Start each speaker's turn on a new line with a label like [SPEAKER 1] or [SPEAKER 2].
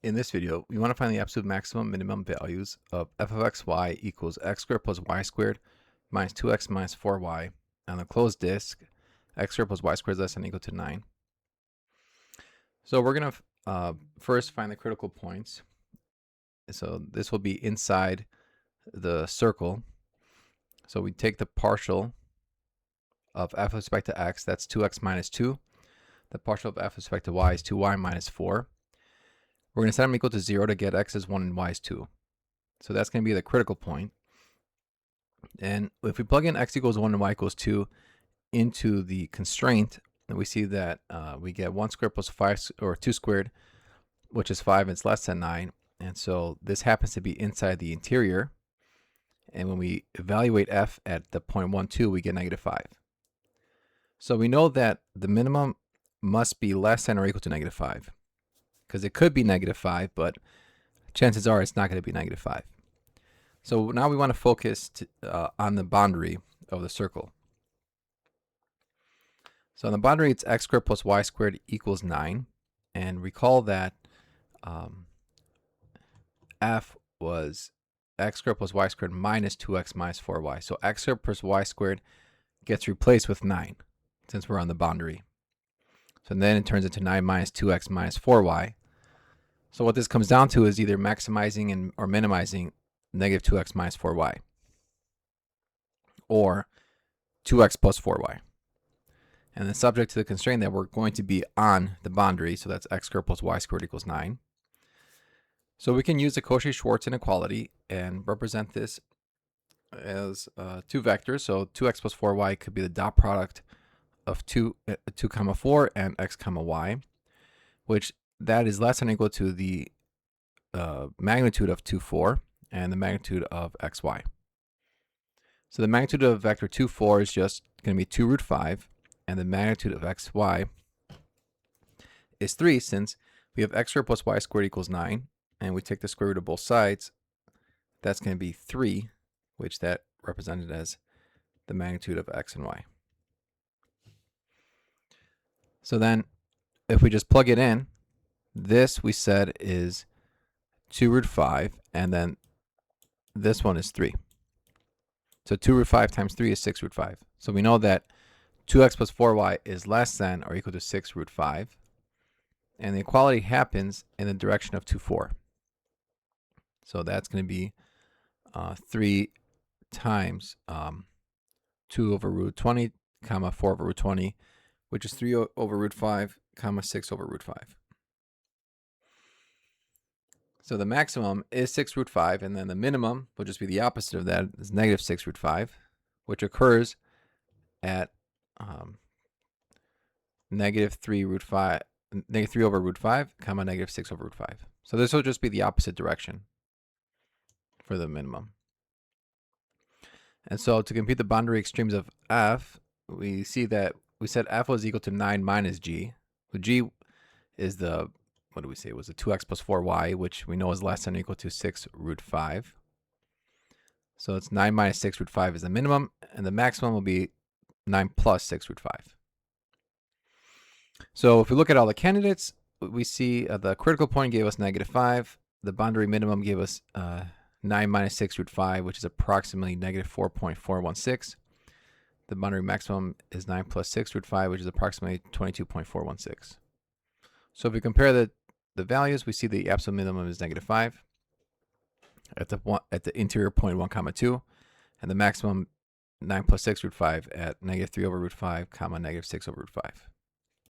[SPEAKER 1] In this video, we want to find the absolute maximum minimum values of f of xy equals x squared plus y squared minus 2x minus 4y on the closed disk, x squared plus y squared is less than or equal to 9. So we're going to first find the critical points. So this will be inside the circle. So we take the partial of f with respect to x, that's 2x minus 2. The partial of f with respect to y is 2y minus 4. We're going to set them equal to 0 to get x is 1 and y is 2. So that's going to be the critical point. And if we plug in x equals 1 and y equals 2 into the constraint, then we see that we get 1 squared plus 5 or 2 squared, which is 5 and it's less than 9. And so this happens to be inside the interior. And when we evaluate f at the point 1, 2, we get negative 5. So we know that the minimum must be less than or equal to negative 5. Because it could be negative 5, but chances are it's not going to be negative 5. So now we want to focus on the boundary of the circle. So on the boundary, it's x squared plus y squared equals 9. And recall that f was x squared plus y squared minus 2x minus 4y. So x squared plus y squared gets replaced with 9 since we're on the boundary. So then it turns into 9 minus 2x minus 4y. So what this comes down to is either maximizing or minimizing negative 2x minus 4y, or 2x plus 4y. And then subject to the constraint that we're going to be on the boundary, so that's x squared plus y squared equals 9. So we can use the Cauchy-Schwarz inequality and represent this as two vectors. So 2x plus 4y could be the dot product of 2 comma 4 and x comma y, which that is less than or equal to the magnitude of 2, 4 and the magnitude of xy. So the magnitude of vector 2, 4 is just going to be 2 root 5, and the magnitude of xy is 3, since we have x squared plus y squared equals 9, and we take the square root of both sides. That's going to be 3, which that represented as the magnitude of x and y. So then if we just plug it in, this we said is 2 root 5, and then this one is 3. So 2 root 5 times 3 is 6 root 5. So we know that 2x plus 4y is less than or equal to 6 root 5. And the equality happens in the direction of 2, 4. So that's going to be 3 times 2 over root 20, comma 4 over root 20, which is 3 over root 5, comma 6 over root 5. So the maximum is 6 root 5, and then the minimum will just be the opposite of that, is negative 6 root 5, which occurs at negative 3 root 5, negative 3 over root 5, comma negative 6 over root 5. So this will just be the opposite direction for the minimum. And so to compute the boundary extremes of f, we see that we said f was equal to 9 minus g. So g is the, what do we say, it was a 2x plus 4y, which we know is less than or equal to 6 root 5. So it's 9 minus 6 root 5 is the minimum, and the maximum will be 9 plus 6 root 5. So if we look at all the candidates, we see the critical point gave us negative 5. The boundary minimum gave us 9 minus 6 root 5, which is approximately negative 4.416. The boundary maximum is 9 plus 6 root 5, which is approximately 22.416. So if we compare the values, we see the absolute minimum is negative 5 at the interior point 1 comma 2, and the maximum 9 plus 6 root 5 at negative 3 over root 5 comma negative 6 over root 5.